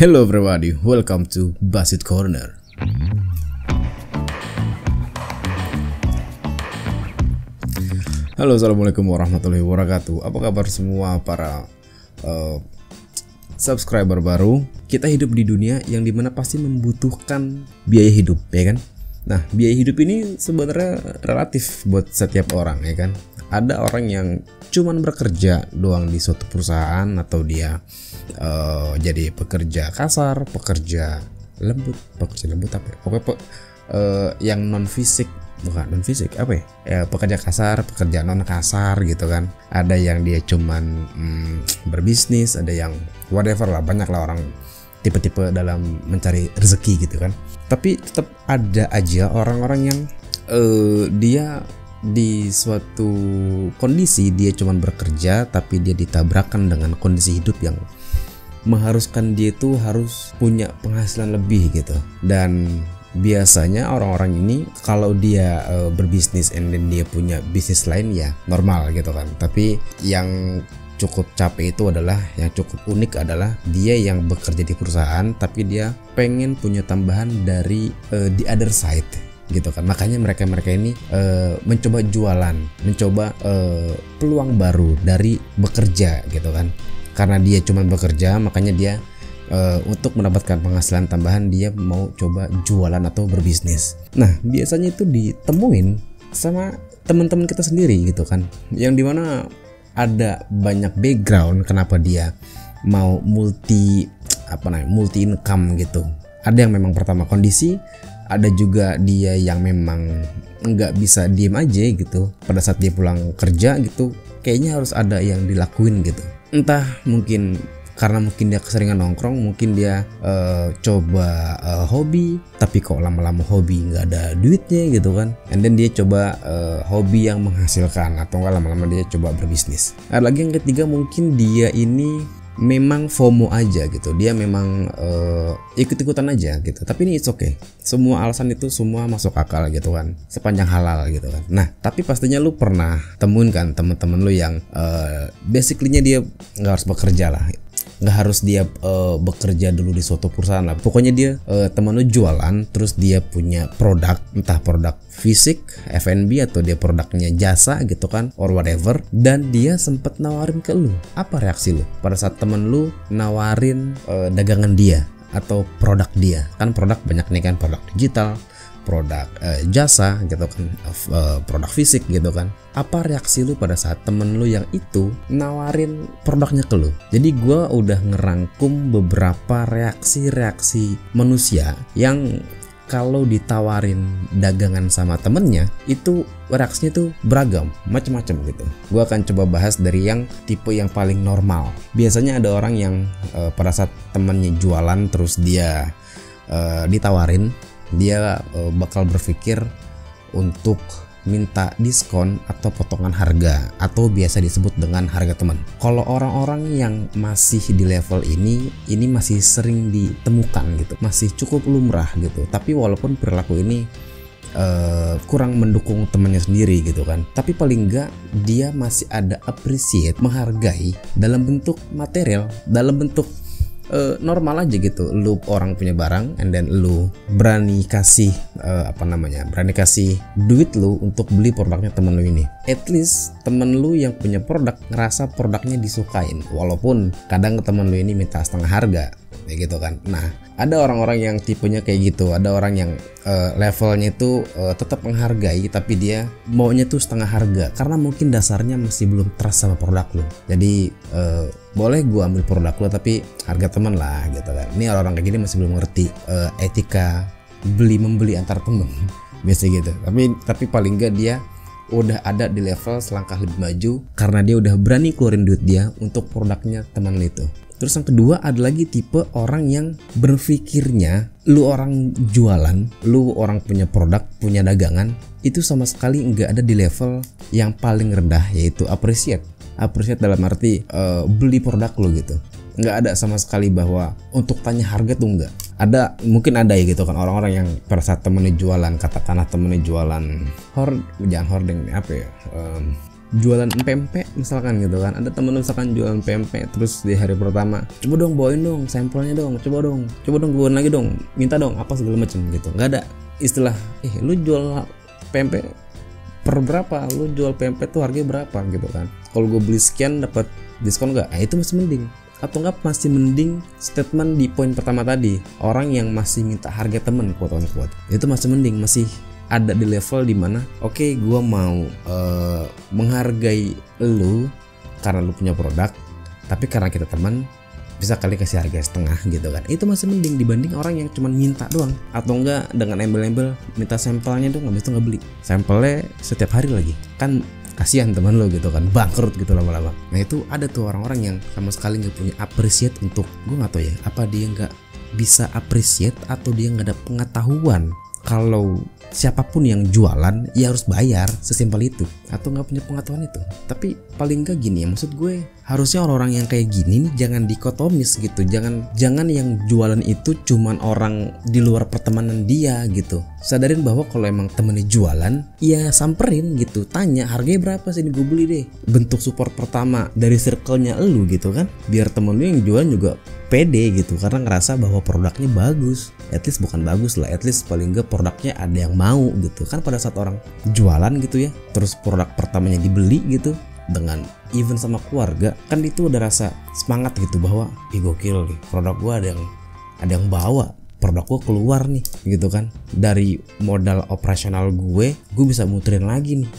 Hello everybody, welcome to Basit Corner. Halo, assalamualaikum warahmatullahi wabarakatuh. Apa kabar semua para subscriber baru? Kita hidup di dunia yang dimana pasti membutuhkan biaya hidup, ya kan? Nah, biaya hidup ini sebenarnya relatif buat setiap orang, ya kan? Ada orang yang cuman bekerja doang di suatu perusahaan, atau dia jadi pekerja kasar, pekerja lembut apa ya? Pokoknya yang non fisik, bukan non fisik apa ya? Pekerja kasar, pekerja non kasar gitu kan. Ada yang dia cuman berbisnis, ada yang whatever lah, banyak lah orang tipe-tipe dalam mencari rezeki gitu kan. Tapi tetap ada aja orang-orang yang dia di suatu kondisi dia cuman bekerja, tapi dia ditabrakkan dengan kondisi hidup yang mengharuskan dia itu harus punya penghasilan lebih gitu. Dan biasanya orang-orang ini kalau dia berbisnis and then dia punya bisnis lain ya normal gitu kan. Tapi yang cukup capek itu adalah, yang cukup unik adalah dia yang bekerja di perusahaan tapi dia pengen punya tambahan dari the other side gitu kan. Makanya mereka ini mencoba jualan, mencoba peluang baru dari bekerja gitu kan. Karena dia cuma bekerja, makanya dia untuk mendapatkan penghasilan tambahan dia mau coba jualan atau berbisnis. Nah, biasanya itu ditemuin sama teman-teman kita sendiri gitu kan, yang dimana ada banyak background kenapa dia mau multi income gitu. Ada yang memang pertama kondisi, ada juga dia yang memang nggak bisa diem aja gitu pada saat dia pulang kerja gitu, kayaknya harus ada yang dilakuin gitu. Entah mungkin karena mungkin dia keseringan nongkrong, mungkin dia coba hobi, tapi kok lama-lama hobi nggak ada duitnya gitu kan. And then dia coba hobi yang menghasilkan, atau nggak lama-lama dia coba berbisnis. Ada lagi yang ketiga, mungkin dia ini memang FOMO aja gitu, dia memang ikut-ikutan aja gitu. Tapi ini it's okay, semua alasan itu semua masuk akal gitu kan, sepanjang halal gitu kan. Nah, tapi pastinya lu pernah temuin kan temen-temen lu yang basically-nya dia nggak harus bekerja lah, nggak harus dia bekerja dulu di suatu perusahaan lah. Pokoknya dia temen lu jualan, terus dia punya produk, entah produk fisik, F&B, atau dia produknya jasa gitu kan, or whatever. Dan dia sempet nawarin ke lu. Apa reaksi lu pada saat temen lu nawarin dagangan dia atau produk dia? Kan produk banyak nih kan, produk digital, produk jasa gitu kan, produk fisik gitu kan. Apa reaksi lu pada saat temen lu yang itu nawarin produknya ke lu? Jadi gue udah ngerangkum beberapa reaksi manusia yang kalau ditawarin dagangan sama temennya itu reaksinya tuh beragam, macam-macam gitu. Gue akan coba bahas dari yang tipe yang paling normal. Biasanya ada orang yang pada saat temennya jualan terus dia ditawarin, dia bakal berpikir untuk minta diskon atau potongan harga, atau biasa disebut dengan harga teman. Kalau orang-orang yang masih di level ini masih sering ditemukan gitu, masih cukup lumrah gitu. Tapi walaupun perilaku ini kurang mendukung temannya sendiri gitu kan, tapi paling enggak dia masih ada appreciate, menghargai dalam bentuk material, dalam bentuk normal aja gitu. Lu orang punya barang and then lu berani kasih berani kasih duit lu untuk beli produknya temen lu ini. At least temen lu yang punya produk ngerasa produknya disukain, walaupun kadang temen lu ini minta setengah harga kayak gitu kan. Nah, ada orang-orang yang tipenya kayak gitu. Ada orang yang levelnya itu tetap menghargai, tapi dia maunya tuh setengah harga karena mungkin dasarnya masih belum trust sama produk lu. Jadi boleh gua ambil produk lu tapi harga teman lah gitu kan. Ini orang-orang kayak gini masih belum ngerti etika beli membeli antar temen biasa gitu. Tapi paling enggak dia udah ada di level selangkah lebih maju karena dia udah berani keluarin duit dia untuk produknya teman lu itu. Terus yang kedua ada lagi tipe orang yang berpikirnya lu orang jualan, lu orang punya produk, punya dagangan, itu sama sekali nggak ada di level yang paling rendah, yaitu appreciate dalam arti beli produk lu gitu. Nggak ada sama sekali bahwa untuk tanya harga tuh nggak ada. Mungkin ada ya gitu kan orang-orang yang pada saat temennya jualan, katakanlah temennya jualan jangan hordeng apa ya, jualan pempek misalkan gitu kan, ada temen lu misalkan jualan pempek, terus di hari pertama coba dong bawain dong sampelnya dong, coba dong bawain lagi dong, minta dong apa segala macem gitu. Nggak ada istilah lu jual pempek per berapa, lu jual pempek tuh harganya berapa gitu kan, kalau gue beli sekian dapat diskon nggak. Itu masih mending. Atau enggak masih mending statement di poin pertama tadi, orang yang masih minta harga temen quote on quote, itu masih mending, masih ada di level dimana oke, gue mau menghargai lu karena lu punya produk, tapi karena kita teman bisa kali kasih harga setengah gitu kan. Itu masih mending dibanding orang yang cuma minta doang, atau enggak dengan embel-embel minta sampelnya dong, habis itu nggak beli sampelnya setiap hari lagi kan. Kasihan teman lo gitu kan, bangkrut gitu lama-lama. Nah itu ada tuh orang-orang yang sama sekali nggak punya appreciate untuk, gue nggak tahu ya, apa dia nggak bisa appreciate atau dia nggak ada pengetahuan kalau siapapun yang jualan ya harus bayar, sesimpel itu, atau nggak punya pengetahuan itu. Tapi paling nggak gini ya, maksud gue harusnya orang-orang yang kayak gini nih jangan dikotomis gitu, jangan yang jualan itu cuman orang di luar pertemanan dia gitu. Sadarin bahwa kalau emang temennya jualan, ya samperin gitu, tanya harganya berapa sih, ini gue beli deh. Bentuk support pertama dari circle-nya elu gitu kan, biar temen lu yang jualan juga pede gitu, karena ngerasa bahwa produknya bagus. At least bukan bagus lah, at least paling nggak produknya ada yang mau gitu kan. Pada saat orang jualan gitu ya, terus produk pertamanya dibeli gitu dengan even sama keluarga, kan itu udah rasa semangat gitu bahwa gokil nih, produk gua ada yang bawa, produk gue keluar nih gitu kan, dari modal operasional gue bisa muterin lagi nih,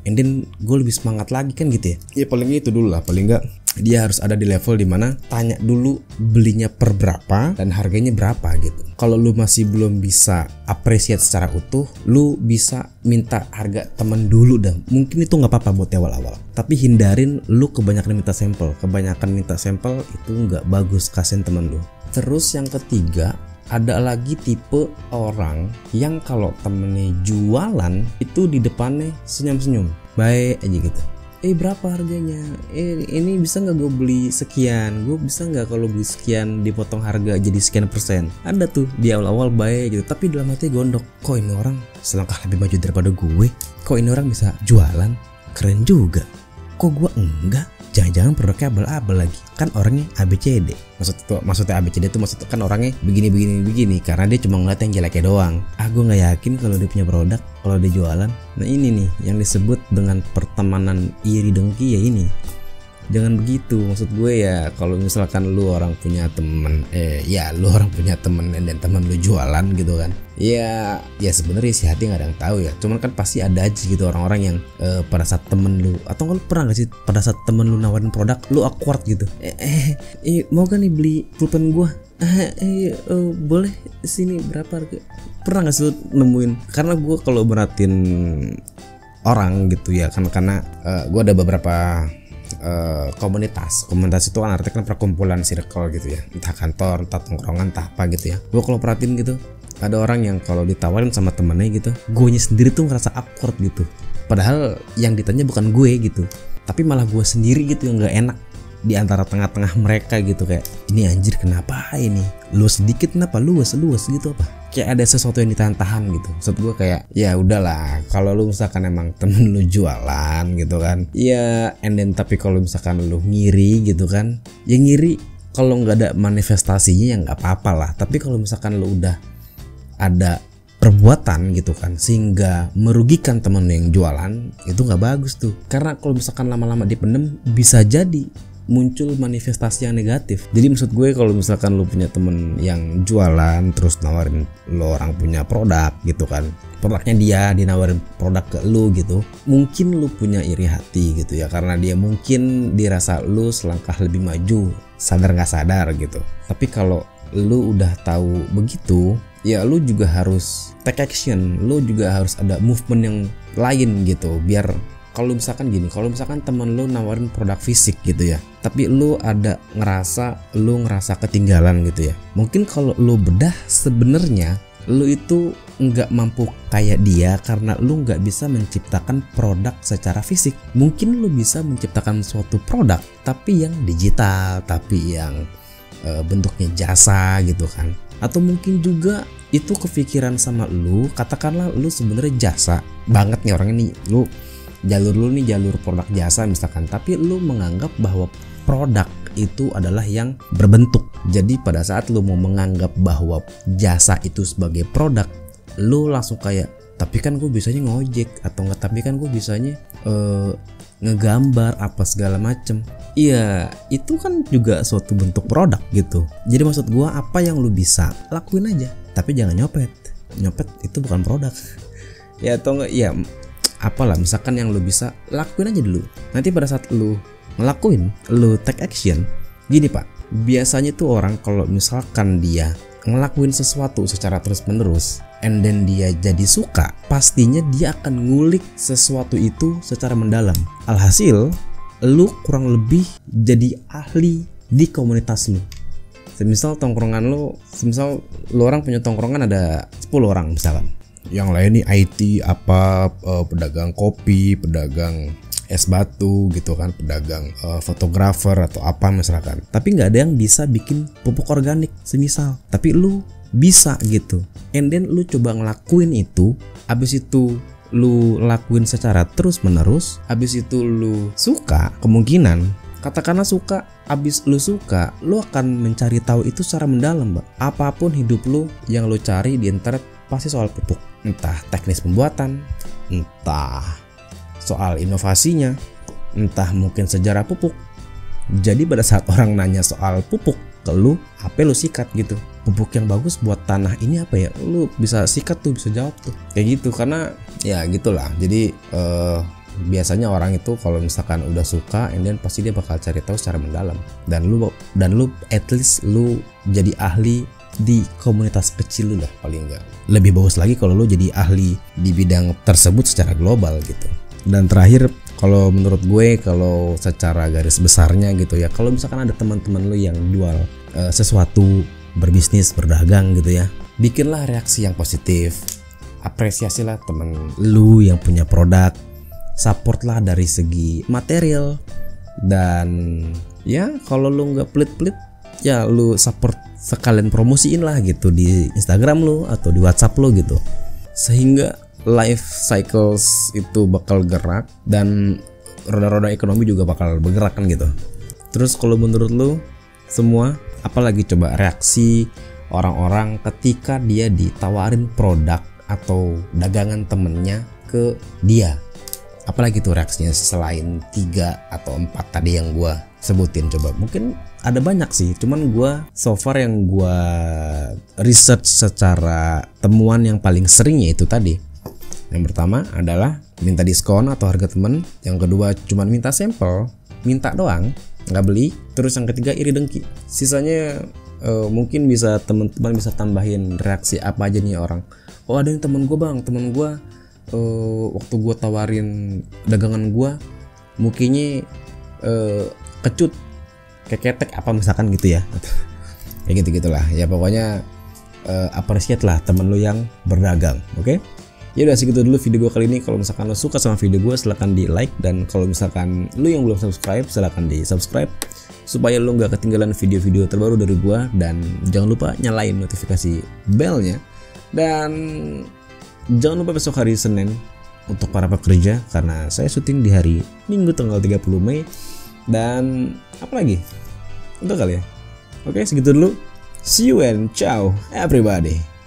and then gue lebih semangat lagi kan gitu ya. Ya paling itu dulu lah, paling nggak dia harus ada di level dimana tanya dulu belinya per berapa dan harganya berapa gitu. Kalau lu masih belum bisa appreciate secara utuh, lu bisa minta harga temen dulu dah. Mungkin itu nggak apa-apa buat awal-awal, tapi hindarin lu kebanyakan minta sampel. Kebanyakan minta sampel itu nggak bagus, kasihin temen lu. Terus yang ketiga, ada lagi tipe orang yang kalau temennya jualan itu di depannya senyum-senyum baik aja gitu. Berapa harganya? Ini bisa nggak gue beli sekian? Gue bisa nggak kalau beli sekian dipotong harga jadi sekian persen? Ada tuh di awal-awal baik gitu, tapi dalam hati gondok, kok ini orang selangkah lebih maju daripada gue? Kok ini orang bisa jualan? Keren juga. Kok gue enggak? Jangan-jangan produknya abal-abal lagi. Kan orangnya ABCD. Maksudnya ABCD itu maksudnya kan orangnya begini karena dia cuma ngeliat yang jeleknya doang. Gue nggak yakin kalau dia punya produk, kalau dia jualan. Nah ini nih yang disebut dengan pertemanan iri dengki ya ini. Jangan begitu, maksud gue ya kalau misalkan lu orang punya temen lu orang punya temen dan temen lu jualan gitu kan, ya sebenarnya si hati nggak ada yang tahu ya, cuman kan pasti ada aja gitu orang-orang yang pada saat temen lu, atau lu pernah gak sih pada saat temen lu nawarin produk lu awkward gitu, mau kan nih beli pulpen gua, boleh sini berapa harga, pernah gak sih lu nemuin? Karena gue kalau merhatiin orang gitu ya kan, karena gue ada beberapa komunitas itu kan artinya kan perkumpulan circle gitu ya, entah kantor, entah tongkrongan, entah apa gitu ya. Gue kalau perhatiin gitu ada orang yang kalau ditawarin sama temennya gitu, guenya sendiri tuh ngerasa awkward gitu, padahal yang ditanya bukan gue gitu, tapi malah gue sendiri gitu yang nggak enak di antara tengah-tengah mereka gitu. Kayak ini anjir kenapa ini lu sedikit kenapa luas gitu, apa kayak ada sesuatu yang ditahan-tahan gitu. Maksud gue kayak ya udahlah, kalau lu misalkan emang temen lu jualan gitu kan ya, and then tapi kalau misalkan lu ngiri gitu kan ya ngiri, kalau nggak ada manifestasinya ya nggak apa-apa lah. Tapi kalau misalkan lu udah ada perbuatan gitu kan sehingga merugikan temen lu yang jualan, itu nggak bagus tuh. Karena kalau misalkan lama-lama dipendem bisa jadi muncul manifestasi yang negatif. Jadi maksud gue kalau misalkan lu punya temen yang jualan terus nawarin lo orang punya produk gitu kan, produknya dia dinawarin produk ke lu gitu, mungkin lu punya iri hati gitu ya, karena dia mungkin dirasa lu selangkah lebih maju, sadar nggak sadar gitu. Tapi kalau lu udah tahu begitu ya lu juga harus take action, lu juga harus ada movement yang lain gitu. Biar kalau misalkan gini, kalau misalkan temen lu nawarin produk fisik gitu ya, tapi lu ada ngerasa ketinggalan gitu ya, mungkin kalau lu bedah sebenarnya lu itu nggak mampu kayak dia karena lu nggak bisa menciptakan produk secara fisik. Mungkin lu bisa menciptakan suatu produk tapi yang digital, tapi yang bentuknya jasa gitu kan. Atau mungkin juga itu kepikiran sama lu, katakanlah lu sebenarnya jasa banget nih orang ini, lu jalur lu nih jalur produk jasa misalkan, tapi lu menganggap bahwa produk itu adalah yang berbentuk. Jadi pada saat lu mau menganggap bahwa jasa itu sebagai produk, lu langsung kayak, tapi kan gue bisanya ngojek, atau enggak, tapi kan gue bisanya ngegambar apa segala macem. Iya, itu kan juga suatu bentuk produk gitu. Jadi maksud gue, apa yang lu bisa lakuin aja, tapi jangan nyopet. Nyopet itu bukan produk. Ya atau enggak, ya apalah, misalkan yang lu bisa lakuin aja dulu. Nanti pada saat lu ngelakuin, lu take action. Gini pak, biasanya tuh orang kalau misalkan dia ngelakuin sesuatu secara terus menerus and then dia jadi suka, pastinya dia akan ngulik sesuatu itu secara mendalam. Alhasil lu kurang lebih jadi ahli di komunitas lu. Semisal tongkrongan lu, semisal lu orang punya tongkrongan ada 10 orang misalkan, yang lain nih IT apa, pedagang kopi, pedagang es batu gitu kan, pedagang fotografer atau apa misalkan. Tapi nggak ada yang bisa bikin pupuk organik semisal, tapi lu bisa gitu. And then lu coba ngelakuin itu, abis itu lu lakuin secara terus menerus, abis itu lu suka, kemungkinan katakanlah suka, abis lu suka, lu akan mencari tahu itu secara mendalam, Mbak. Apapun hidup lu yang lu cari di internet pasti soal pupuk, entah teknis pembuatan, entah soal inovasinya, entah mungkin sejarah pupuk. Jadi pada saat orang nanya soal pupuk ke lu, apa lu sikat gitu, pupuk yang bagus buat tanah ini apa ya, lu bisa sikat tuh, bisa jawab tuh kayak gitu. Karena ya gitulah. Jadi biasanya orang itu kalau misalkan udah suka, and then pasti dia bakal cari tahu secara mendalam. Dan lu at least lu jadi ahli di komunitas kecil lu lah, paling enggak. Lebih bagus lagi kalau lu jadi ahli di bidang tersebut secara global gitu. Dan terakhir, kalau menurut gue, kalau secara garis besarnya gitu ya, kalau misalkan ada teman-teman lu yang jual sesuatu, berbisnis, berdagang gitu ya, bikinlah reaksi yang positif, apresiasilah temen lu yang punya produk, supportlah dari segi material, dan ya kalau lu nggak pelit-pelit ya lu support, sekalian promosiin lah gitu di Instagram lu atau di WhatsApp lu gitu, sehingga life cycles itu bakal gerak dan roda-roda ekonomi juga bakal bergerak kan gitu. Terus kalau menurut lu semua, apalagi coba reaksi orang-orang ketika dia ditawarin produk atau dagangan temennya ke dia? Apalagi tuh reaksinya selain 3 atau 4 tadi yang gua sebutin? Coba, mungkin ada banyak sih, cuman gua so far yang gua research secara temuan yang paling seringnya itu tadi. Yang pertama adalah minta diskon atau harga temen. Yang kedua cuma minta sampel, minta doang, nggak beli. Terus yang ketiga iri dengki. Sisanya mungkin bisa teman-teman bisa tambahin reaksi apa aja nih orang. Oh ada yang temen gue bang, temen gue waktu gue tawarin dagangan gue, mukanya kecut, keketek apa misalkan gitu ya. Kayak gitu-gitulah. Ya pokoknya appreciate lah temen lu yang berdagang, oke? Ya udah segitu dulu video gue kali ini. Kalau misalkan lo suka sama video gue, silahkan di like, dan kalau misalkan lo yang belum subscribe, silahkan di subscribe supaya lo nggak ketinggalan video-video terbaru dari gue. Dan jangan lupa nyalain notifikasi belnya, dan jangan lupa besok hari Senin untuk para pekerja, karena saya syuting di hari Minggu tanggal 30 Mei. Dan apa lagi? Untuk kali ya. Oke, segitu dulu. See you and ciao everybody.